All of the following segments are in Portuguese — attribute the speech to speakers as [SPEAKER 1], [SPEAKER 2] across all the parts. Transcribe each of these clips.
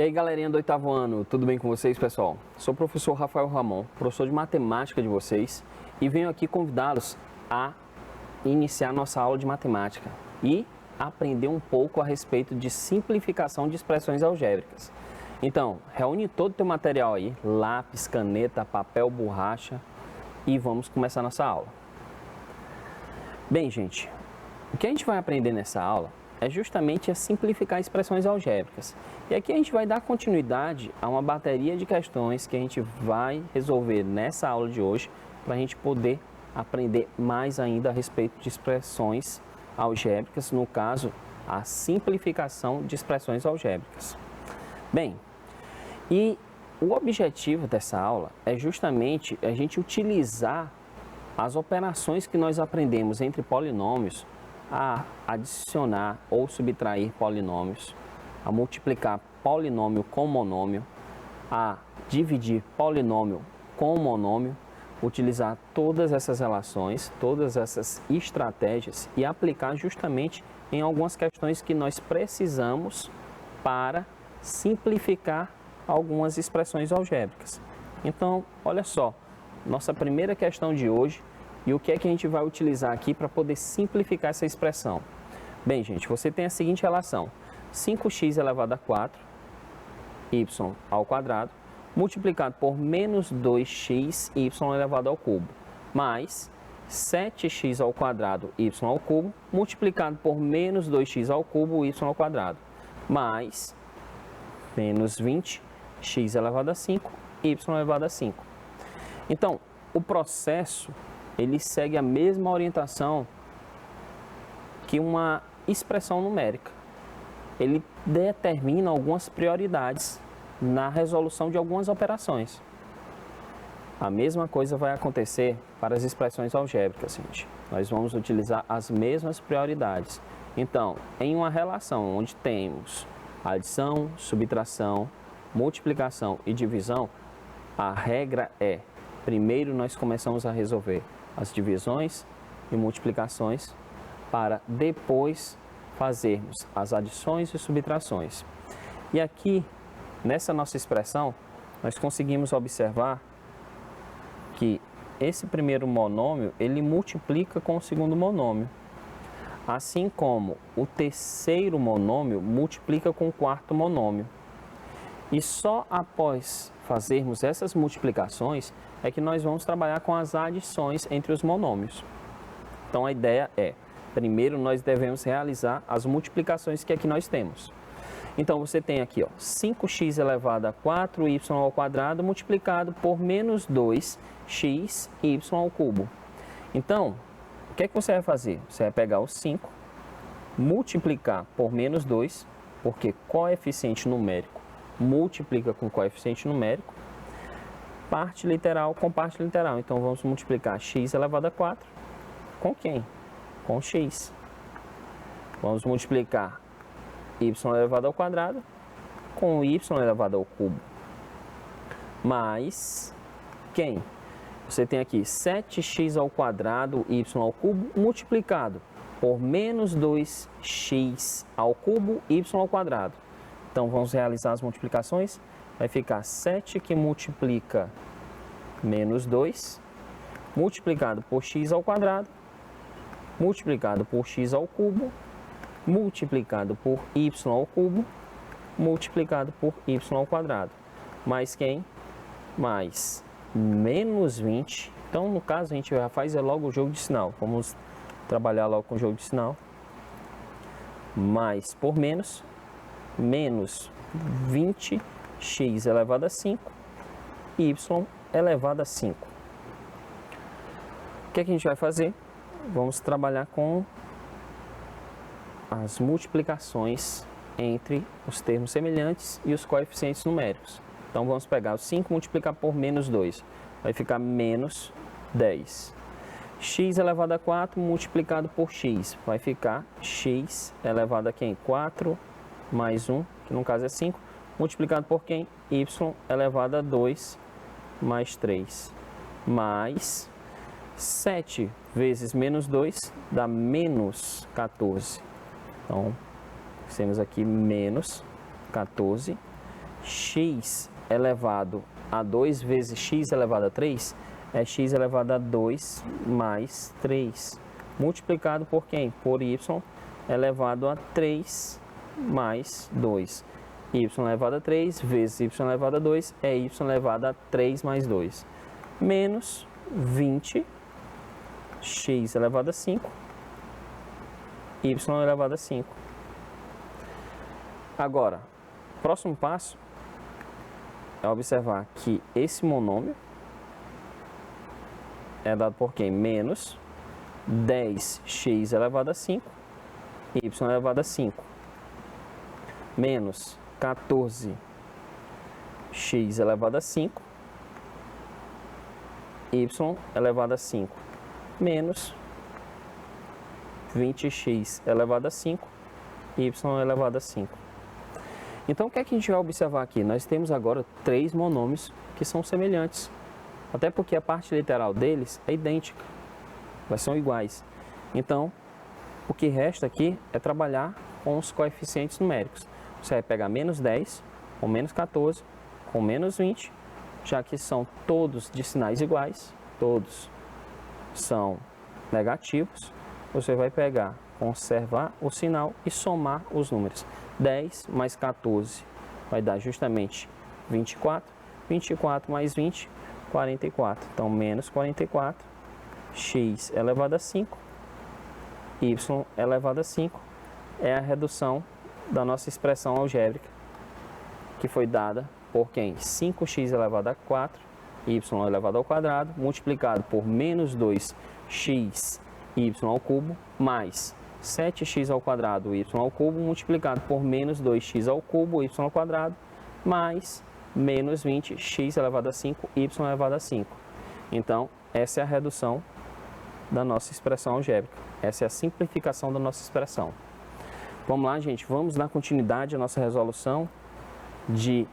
[SPEAKER 1] E aí, galerinha do 8º ano, tudo bem com vocês, pessoal? Sou o professor Rafael Ramon, professor de matemática de vocês, e venho aqui convidá-los a iniciar nossa aula de matemática e aprender um pouco a respeito de simplificação de expressões algébricas. Então, reúne todo o teu material aí, lápis, caneta, papel, borracha, e vamos começar nossa aula. Bem, gente, o que a gente vai aprender nessa aula é justamente a simplificar expressões algébricas. E aqui a gente vai dar continuidade a uma bateria de questões que a gente vai resolver nessa aula de hoje, para a gente poder aprender mais ainda a respeito de expressões algébricas, no caso, a simplificação de expressões algébricas. Bem, e o objetivo dessa aula é justamente a gente utilizar as operações que nós aprendemos entre polinômios a adicionar ou subtrair polinômios, a multiplicar polinômio com monômio, a dividir polinômio com monômio, utilizar todas essas relações, todas essas estratégias e aplicar justamente em algumas questões que nós precisamos para simplificar algumas expressões algébricas. Então, olha só, nossa primeira questão de hoje. E o que é que a gente vai utilizar aqui para poder simplificar essa expressão? Bem, gente, você tem a seguinte relação: 5x elevado a 4, y ao quadrado, multiplicado por menos 2x, y elevado ao cubo, mais 7x ao quadrado, y ao cubo, multiplicado por menos 2x ao cubo, y ao quadrado, mais menos 20, x elevado a 5, y elevado a 5. Então, o processo ele segue a mesma orientação que uma expressão numérica. Ele determina algumas prioridades na resolução de algumas operações. A mesma coisa vai acontecer para as expressões algébricas, gente. Nós vamos utilizar as mesmas prioridades. Então, em uma relação onde temos adição, subtração, multiplicação e divisão, a regra é: primeiro nós começamos a resolver as divisões e multiplicações para depois fazermos as adições e subtrações. E aqui, nessa nossa expressão, nós conseguimos observar que esse primeiro monômio, ele multiplica com o segundo monômio, assim como o terceiro monômio multiplica com o quarto monômio. E só após fazermos essas multiplicações é que nós vamos trabalhar com as adições entre os monômios. Então a ideia é, primeiro nós devemos realizar as multiplicações que aqui nós temos. Então você tem aqui, ó, 5x elevado a 4y ao quadrado multiplicado por menos 2x y ao cubo. Então, o que é que você vai fazer? Você vai pegar o 5, multiplicar por menos 2, porque coeficiente numérico multiplica com coeficiente numérico, parte literal com parte literal. Então, vamos multiplicar x elevado a 4 com quem? Com x. Vamos multiplicar y elevado ao quadrado com y elevado ao cubo. Mais quem? Você tem aqui 7x ao quadrado, y ao cubo, multiplicado por menos 2x ao cubo, y ao quadrado. Então, vamos realizar as multiplicações. Vai ficar 7 que multiplica menos 2, multiplicado por x ao quadrado, multiplicado por x ao cubo, multiplicado por y ao cubo, multiplicado por y ao quadrado. Mais quem? Mais menos 20. Então, no caso, a gente já faz logo o jogo de sinal. Vamos trabalhar logo com o jogo de sinal. Mais por menos, menos 20x elevado a 5, y elevado a 5. O que é que a gente vai fazer? Vamos trabalhar com as multiplicações entre os termos semelhantes e os coeficientes numéricos. Então, vamos pegar o 5 e multiplicar por menos 2. Vai ficar menos 10. X elevado a 4 multiplicado por x. Vai ficar x elevado a quem? 4 mais 1, que no caso é 5, multiplicado por quem? Y elevado a 2 mais 3. Mais 7 vezes menos 2 dá menos 14. Então, temos aqui menos 14. x elevado a 2 vezes x elevado a 3 é x elevado a 2 mais 3. Multiplicado por quem? Por y elevado a 3 mais 2. Y elevado a 3 vezes y elevado a 2 é y elevado a 3 mais 2. Menos 20 x elevado a 5, y elevado a 5. Agora, próximo passo é observar que esse monômio é dado por quem? Menos 10x elevado a 5, y elevado a 5, menos 14x elevado a 5, y elevado a 5, menos 20x elevado a 5, y elevado a 5. Então, o que é que a gente vai observar aqui? Nós temos agora 3 monômios que são semelhantes, até porque a parte literal deles é idêntica, elas são iguais. Então, o que resta aqui é trabalhar com os coeficientes numéricos. Você vai pegar menos 10 com menos 14 com menos 20, já que são todos de sinais iguais, todos são negativos, você vai pegar, conservar o sinal e somar os números. 10 mais 14 vai dar justamente 24, 24 mais 20, 44. Então, menos 44, x elevado a 5, y elevado a 5 é a redução da nossa expressão algébrica, que foi dada por quem? 5x elevado a 4, y elevado ao quadrado, multiplicado por menos 2x y ao cubo, mais 7x ao quadrado y ao cubo, multiplicado por menos 2x ao cubo y ao quadrado, mais menos 20x elevado a 5, y elevado a 5. Então, essa é a redução da nossa expressão algébrica. Essa é a simplificação da nossa expressão. Vamos lá, gente, vamos dar continuidade à nossa resolução de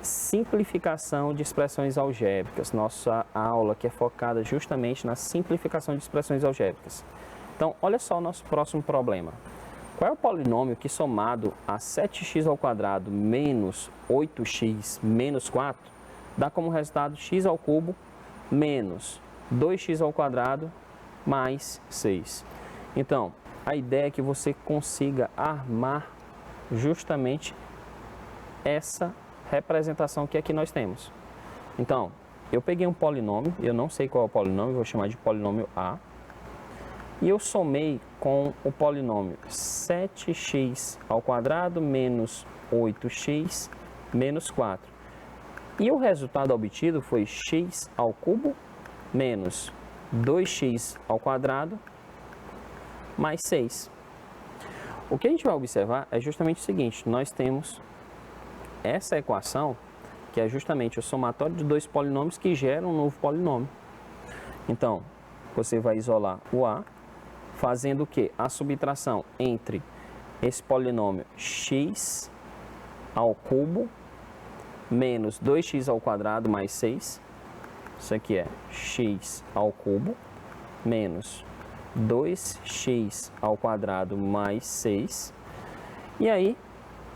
[SPEAKER 1] simplificação de expressões algébricas. Nossa aula que é focada justamente na simplificação de expressões algébricas. Então, olha só o nosso próximo problema. Qual é o polinômio que somado a 7x ao quadrado menos 8x menos 4 dá como resultado x ao cubo menos 2x ao quadrado mais 6? Então, a ideia é que você consiga armar justamente essa representação que aqui nós temos. Então, eu peguei um polinômio, eu não sei qual é o polinômio, vou chamar de polinômio A, e eu somei com o polinômio 7x ao quadrado menos 8x menos 4. E o resultado obtido foi x ao cubo menos 2x ao quadrado mais 6. O que a gente vai observar é justamente o seguinte: nós temos essa equação, que é justamente o somatório de dois polinômios que geram um novo polinômio. Então, você vai isolar o A, fazendo o quê? A subtração entre esse polinômio x ao cubo menos 2x ao quadrado mais 6. Isso aqui é x ao cubo menos 2x ao quadrado mais 6. E aí,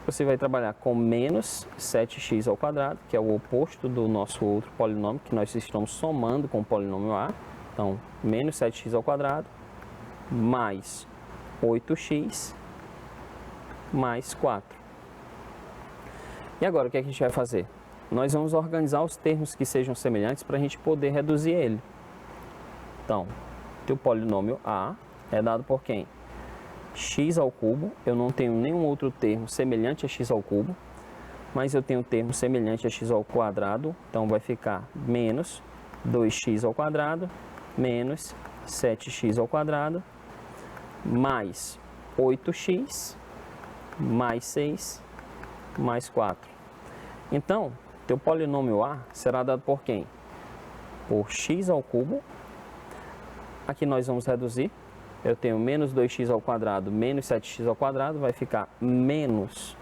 [SPEAKER 1] você vai trabalhar com menos 7x ao quadrado, que é o oposto do nosso outro polinômio, que nós estamos somando com o polinômio A. Então, menos 7x ao quadrado, mais 8x, mais 4. E agora, o que é que a gente vai fazer? Nós vamos organizar os termos que sejam semelhantes para a gente poder reduzir ele. Então, o polinômio A é dado por quem? X ao cubo. Eu não tenho nenhum outro termo semelhante a x ao cubo, mas eu tenho um termo semelhante a x ao quadrado, então vai ficar menos 2x ao quadrado menos 7x ao quadrado mais 8x mais 6 mais 4. Então, teu polinômio A será dado por quem? Por x ao cubo. Aqui nós vamos reduzir. Eu tenho menos 2x ao quadrado menos 7x ao quadrado, vai ficar menos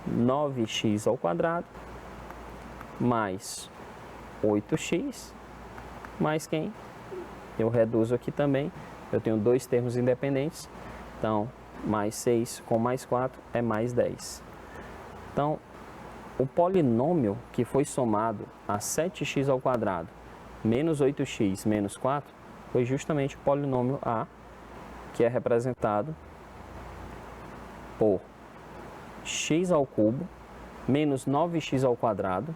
[SPEAKER 1] 9x ao quadrado mais 8x mais quem? Eu reduzo aqui também. Eu tenho dois termos independentes. Então, mais 6 com mais 4 é mais 10. Então, o polinômio que foi somado a 7x ao quadrado menos 8x menos 4 foi justamente o polinômio A, que é representado por x ao cubo menos 9x ao quadrado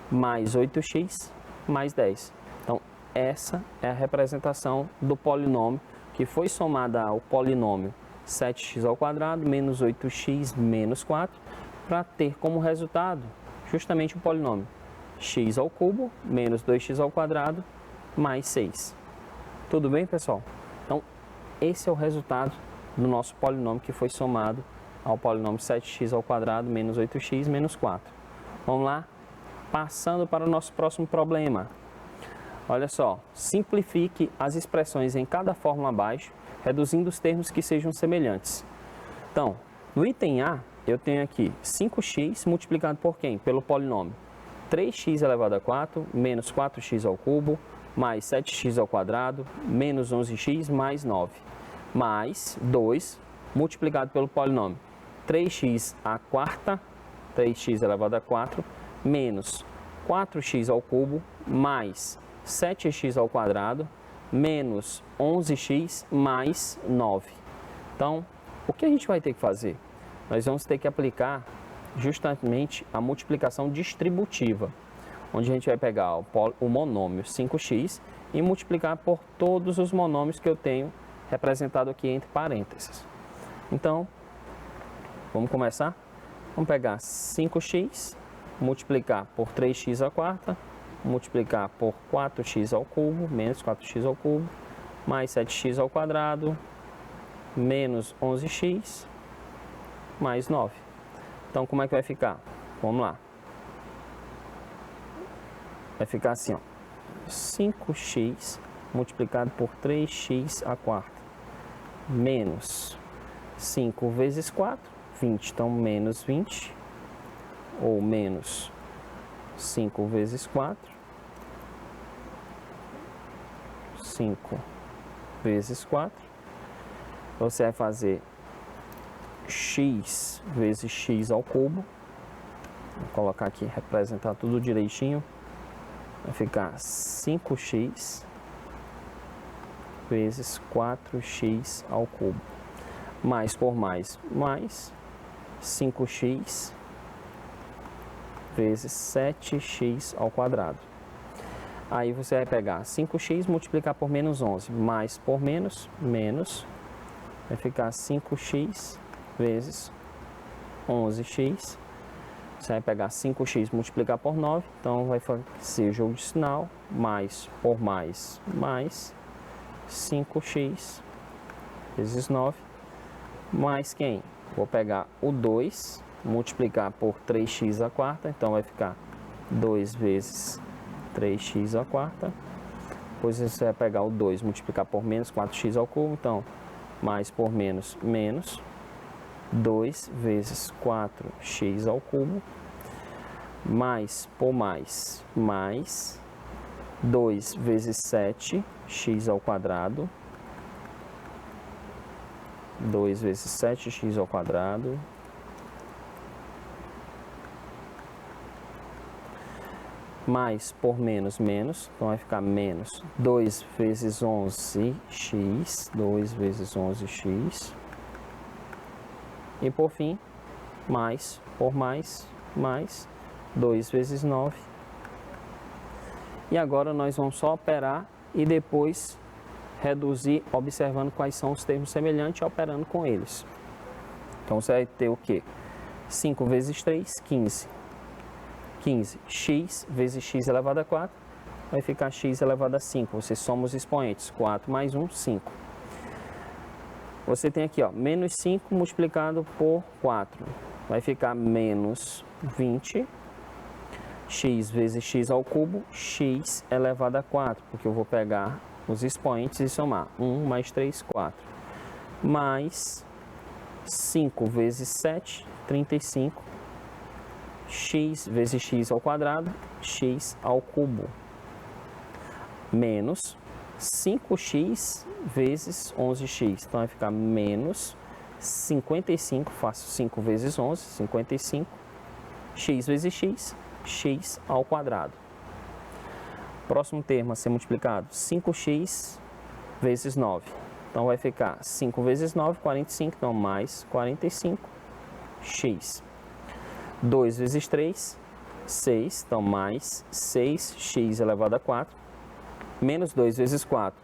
[SPEAKER 1] mais 8x mais 10. Então, essa é a representação do polinômio que foi somada ao polinômio 7x ao quadrado menos 8x menos 4 para ter como resultado justamente o polinômio x ao cubo menos 2x ao quadrado mais 6. Tudo bem, pessoal? Então, esse é o resultado do nosso polinômio que foi somado ao polinômio 7x ao quadrado menos 8x menos 4. Vamos lá? Passando para o nosso próximo problema. Olha só, simplifique as expressões em cada fórmula abaixo, reduzindo os termos que sejam semelhantes. Então, no item A, eu tenho aqui 5x multiplicado por quem? Pelo polinômio 3x elevado a 4 menos 4x ao cubo mais 7x ao quadrado menos 11x mais 9, mais 2 multiplicado pelo polinômio 3x à quarta, 3x elevado a 4, menos 4x ao cubo mais 7x ao quadrado menos 11x mais 9. Então, o que a gente vai ter que fazer? Nós vamos ter que aplicar justamente a multiplicação distributiva, onde a gente vai pegar o monômio 5x e multiplicar por todos os monômios que eu tenho representado aqui entre parênteses. Então, vamos começar? Vamos pegar 5x, multiplicar por 3x à quarta, multiplicar por 4x ao cubo, menos 4x ao cubo, mais 7x ao quadrado, menos 11x, mais 9. Então, como é que vai ficar? Vamos lá. Vai ficar assim, ó. 5x multiplicado por 3x à quarta, menos 5 vezes 4, 20. Então, menos 20, ou menos 5 vezes 4, 5 vezes 4. Você vai fazer x vezes x ao cubo. Vou colocar aqui, representar tudo direitinho. Vai ficar 5x vezes 4x ao cubo. Mais por mais, mais 5x vezes 7x ao quadrado. Aí você vai pegar 5x, multiplicar por menos 11, mais por menos, menos. Vai ficar 5x vezes 11x. Você vai pegar 5x, multiplicar por 9. Então, vai ser jogo de sinal. Mais por mais, mais 5x vezes 9. Mais quem? Vou pegar o 2, multiplicar por 3x à quarta. Então, vai ficar 2 vezes 3x à quarta. Depois você vai pegar o 2, multiplicar por menos 4x ao cubo. Então, mais por menos, menos 2 vezes 4x ao cubo. Mais por mais, mais 2 vezes 7x ao quadrado. 2 vezes 7x ao quadrado. Mais por menos, menos. Então, vai ficar menos 2 vezes 11x. 2 vezes 11x. E, por fim, mais por mais, mais 2 vezes 9. E agora nós vamos só operar e depois reduzir, observando quais são os termos semelhantes e operando com eles. Então, você vai ter o quê? 5 vezes 3, 15. 15, x vezes x elevado a 4, vai ficar x elevado a 5. Você soma os expoentes, 4 mais 1, 5. Você tem aqui, ó, menos 5 multiplicado por 4, vai ficar menos 20. X vezes x ao cubo, x elevado a 4, porque eu vou pegar os expoentes e somar. 1 mais 3, 4. Mais 5 vezes 7, 35. X vezes x ao quadrado, x ao cubo, menos 5x vezes 11x. Então, vai ficar menos 55, faço 5 vezes 11, 55, x vezes x, x ao quadrado. Próximo termo a ser multiplicado, 5x vezes 9. Então, vai ficar 5 vezes 9, 45, então mais 45x. 2 vezes 3, 6, então mais 6x elevado a 4. Menos 2 vezes 4,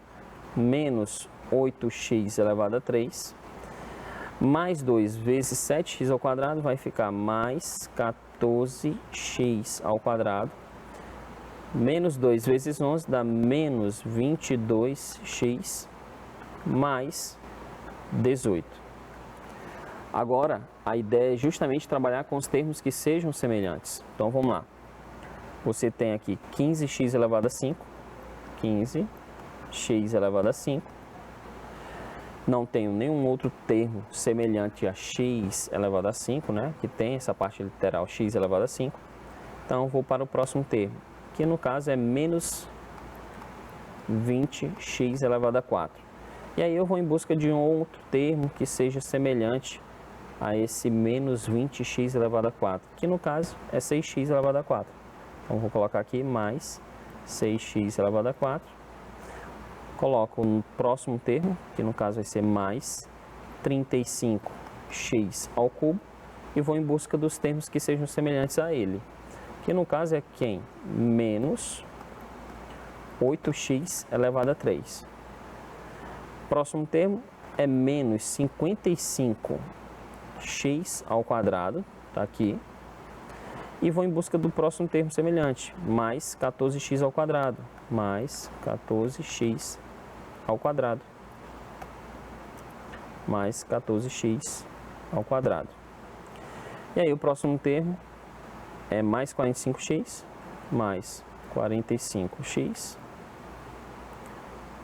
[SPEAKER 1] menos 8x elevado a 3. Mais 2 vezes 7x ao quadrado vai ficar mais 14x ao quadrado. Menos 2 vezes 11 dá menos 22x mais 18. Agora, a ideia é justamente trabalhar com os termos que sejam semelhantes. Então, vamos lá. Você tem aqui 15x elevado a 5. 15x elevado a 5. Não tenho nenhum outro termo semelhante a x elevado a 5, né? Que tem essa parte literal x elevado a 5. Então, vou para o próximo termo, que no caso é menos 20x elevado a 4. E aí eu vou em busca de um outro termo que seja semelhante a esse menos 20x elevado a 4, que no caso é 6x elevado a 4. Então, vou colocar aqui mais 6x elevado a 4. Coloco no próximo termo, que no caso vai ser mais 35x ao cubo, e vou em busca dos termos que sejam semelhantes a ele, que no caso é quem? Menos 8x elevado a 3. Próximo termo é menos 55x ao quadrado, tá aqui. E vou em busca do próximo termo semelhante, mais 14x ao quadrado, mais 14x ao quadrado, mais 14x ao quadrado. E aí o próximo termo é mais 45x, mais 45x,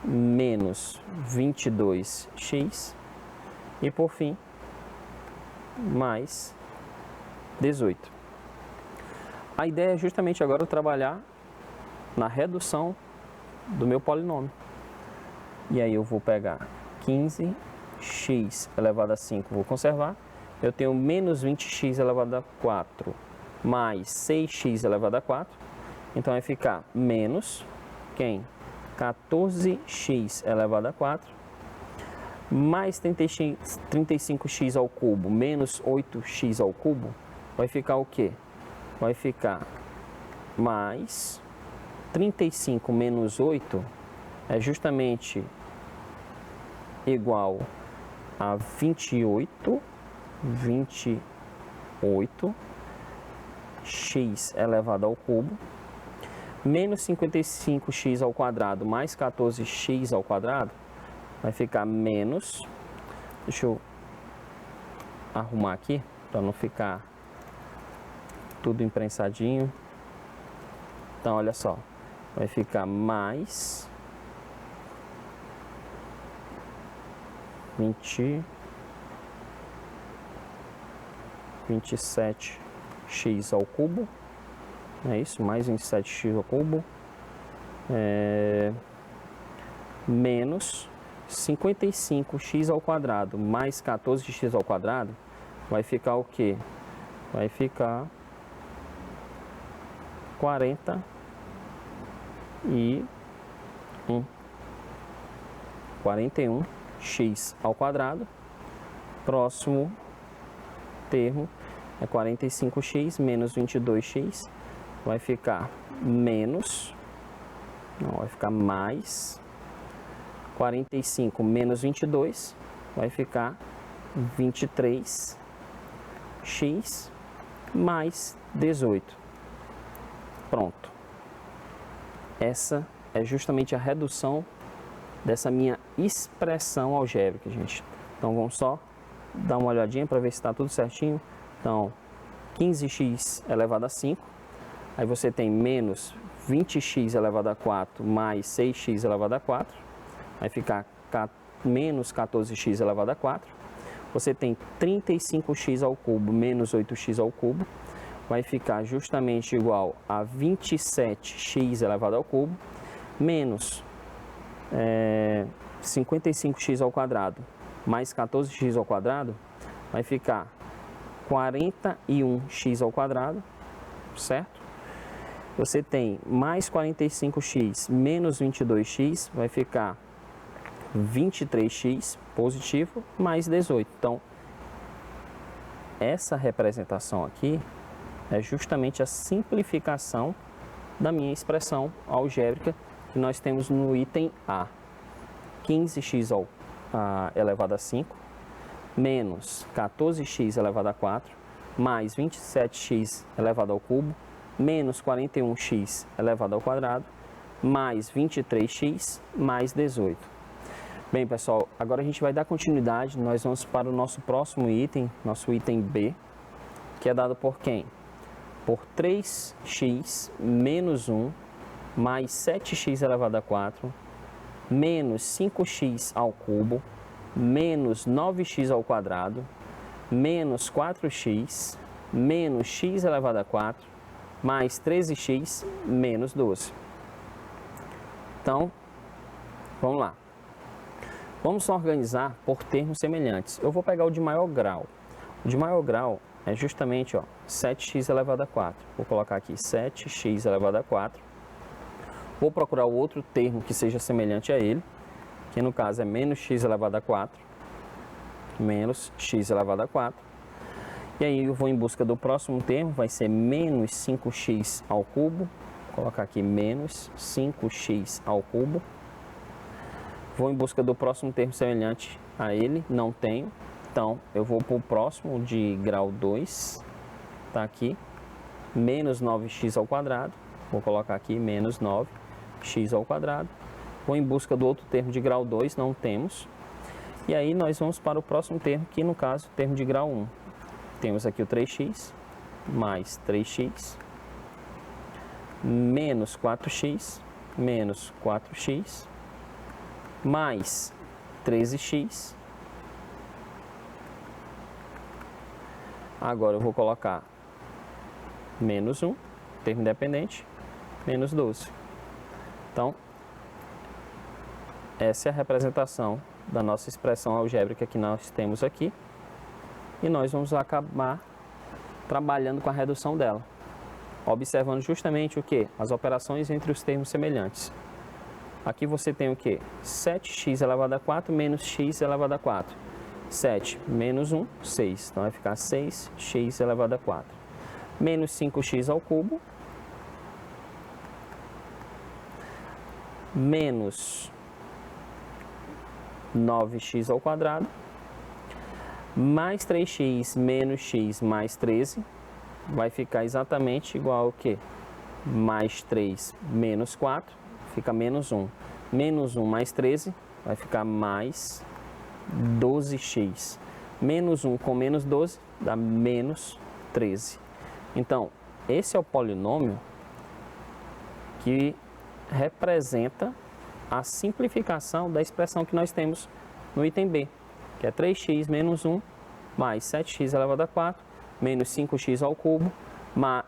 [SPEAKER 1] menos 22x e por fim, mais 18. A ideia é justamente agora trabalhar na redução do meu polinômio. E aí eu vou pegar 15x elevado a 5, vou conservar. Eu tenho menos 20x elevado a 4 mais 6x elevado a 4. Então vai ficar menos, quem? 14x elevado a 4 mais 35x ao cubo menos 8x ao cubo. Vai ficar o quê? Vai ficar mais 35 menos 8 é justamente igual a 28 x elevado ao cubo, menos 55x ao quadrado mais 14x ao quadrado, vai ficar menos, deixa eu arrumar aqui, para não ficar tudo imprensadinho. Então, olha só, vai ficar mais 27x ao cubo, é isso, mais 27x ao cubo, menos 55x ao quadrado mais 14x ao quadrado, vai ficar o quê? Vai ficar 41x ao quadrado. Próximo termo é 45x menos 22x, vai ficar menos, não, vai ficar mais 45 menos 22, vai ficar 23x mais 18. Pronto. Essa é justamente a redução dessa minha expressão algébrica, gente. Então, vamos só dar uma olhadinha para ver se está tudo certinho. Então, 15x elevado a 5. Aí você tem menos 20x elevado a 4 mais 6x elevado a 4. Vai ficar menos 14x elevado a 4. Você tem 35x ao cubo menos 8x ao cubo. Vai ficar justamente igual a 27x elevado ao cubo, menos 55x ao quadrado, mais 14x ao quadrado, vai ficar 41x ao quadrado, certo? Você tem mais 45x menos 22x, vai ficar 23x positivo mais 18. Então, essa representação aqui é justamente a simplificação da minha expressão algébrica que nós temos no item A. 15x elevado a 5, menos 14x elevado a 4, mais 27x elevado ao cubo, menos 41x elevado ao quadrado, mais 23x mais 18. Bem, pessoal, agora a gente vai dar continuidade, nós vamos para o nosso próximo item, nosso item B, que é dado por quem? Por 3x menos 1 mais 7x elevado a 4, menos 5x ao cubo, menos 9x ao quadrado, menos 4x, menos x elevado a 4, mais 13x, menos 12. Então, vamos lá. Vamos organizar por termos semelhantes. Eu vou pegar o de maior grau. O de maior grau é justamente 7x elevado a 4. Vou colocar aqui 7x elevado a 4. Vou procurar o outro termo que seja semelhante a ele, que no caso é menos x elevado a 4. Menos x elevado a 4. E aí eu vou em busca do próximo termo, vai ser menos 5x ao cubo. Vou colocar aqui menos 5x ao cubo. Vou em busca do próximo termo semelhante a ele, não tenho. Então, eu vou para o próximo de grau 2, tá aqui, menos 9x ao quadrado. Vou colocar aqui menos 9x ao quadrado. Vou em busca do outro termo de grau 2, não temos. E aí nós vamos para o próximo termo, que no caso, termo de grau 1. Temos aqui o 3x, mais 3x, menos 4x, menos 4x, mais 13x. Agora eu vou colocar menos 1, termo independente, menos 12. Então, essa é a representação da nossa expressão algébrica que nós temos aqui. E nós vamos acabar trabalhando com a redução dela, observando justamente o que? As operações entre os termos semelhantes. Aqui você tem o que? 7x elevado a 4 menos x elevado a 4. 7 menos 1, 6. Então vai ficar 6x elevado a 4. Menos 5x ao cubo. Menos 9x ao quadrado. Mais 3x menos x mais 13. Vai ficar exatamente igual ao que? Mais 3 menos 4. Fica menos 1. Menos 1 mais 13 vai ficar mais 12x. Menos 1 com menos 12 dá menos 13. Então, esse é o polinômio que representa a simplificação da expressão que nós temos no item B, que é 3x menos 1 mais 7x elevado a 4, menos 5x ao cubo,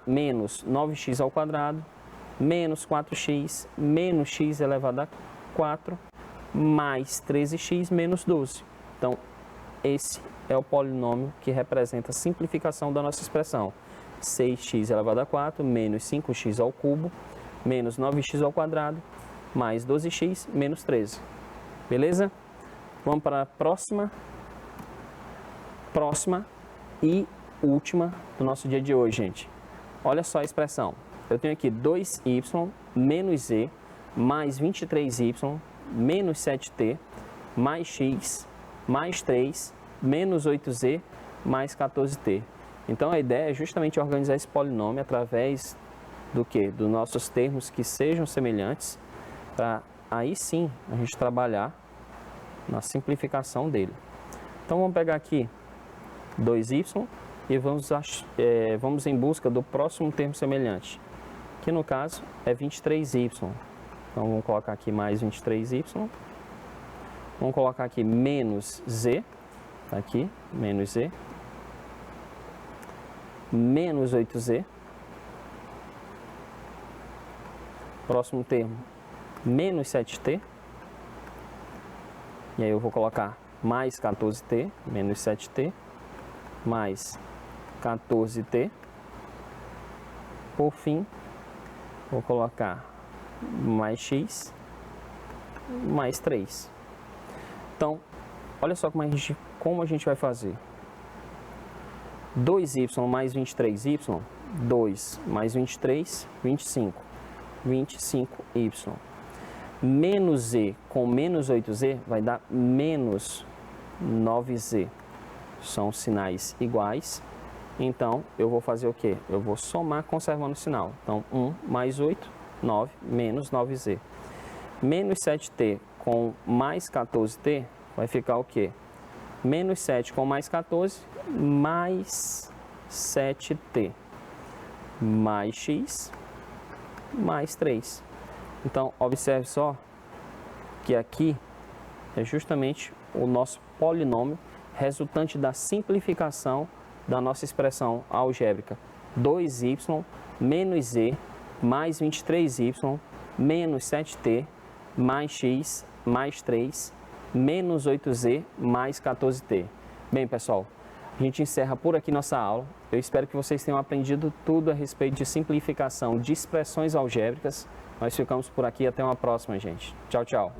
[SPEAKER 1] menos 9x ao quadrado, menos 4x, menos x elevado a 4, mais 13x menos 12. Então, esse é o polinômio que representa a simplificação da nossa expressão. 6x elevado a 4, menos 5x ao cubo, menos 9x ao quadrado, mais 12x, menos 13. Beleza? Vamos para a próxima e última do nosso dia de hoje, gente. Olha só a expressão. Eu tenho aqui 2y menos z mais 23y menos 7t mais x mais 3 menos 8z mais 14t. Então a ideia é justamente organizar esse polinômio através do que? Dos nossos termos que sejam semelhantes, para aí sim a gente trabalhar na simplificação dele. Então vamos pegar aqui 2y e vamos em busca do próximo termo semelhante, que no caso é 23y. Então vamos colocar aqui mais 23y. Vamos colocar aqui menos z, tá aqui, menos z, menos 8z. Próximo termo, menos 7t. E aí eu vou colocar mais 14t, menos 7t, mais 14t. por fim, vou colocar mais x mais 3. Então, olha só como a gente vai fazer. 2y mais 23y, 2 mais 23, 25. 25y. Menos z com menos 8z vai dar menos 9z. São sinais iguais. Então, eu vou fazer o quê? Eu vou somar conservando o sinal. Então, 1 mais 8, 9, menos 9z. Menos 7t com mais 14t vai ficar o quê? Menos 7 com mais 14, mais 7t. Mais x, mais 3. Então, observe só que aqui é justamente o nosso polinômio resultante da simplificação da nossa expressão algébrica. 2y menos z mais 23y menos 7t mais x mais 3 menos 8z mais 14t. Bem, pessoal, a gente encerra por aqui nossa aula. Eu espero que vocês tenham aprendido tudo a respeito de simplificação de expressões algébricas. Nós ficamos por aqui. Até uma próxima, gente. Tchau, tchau.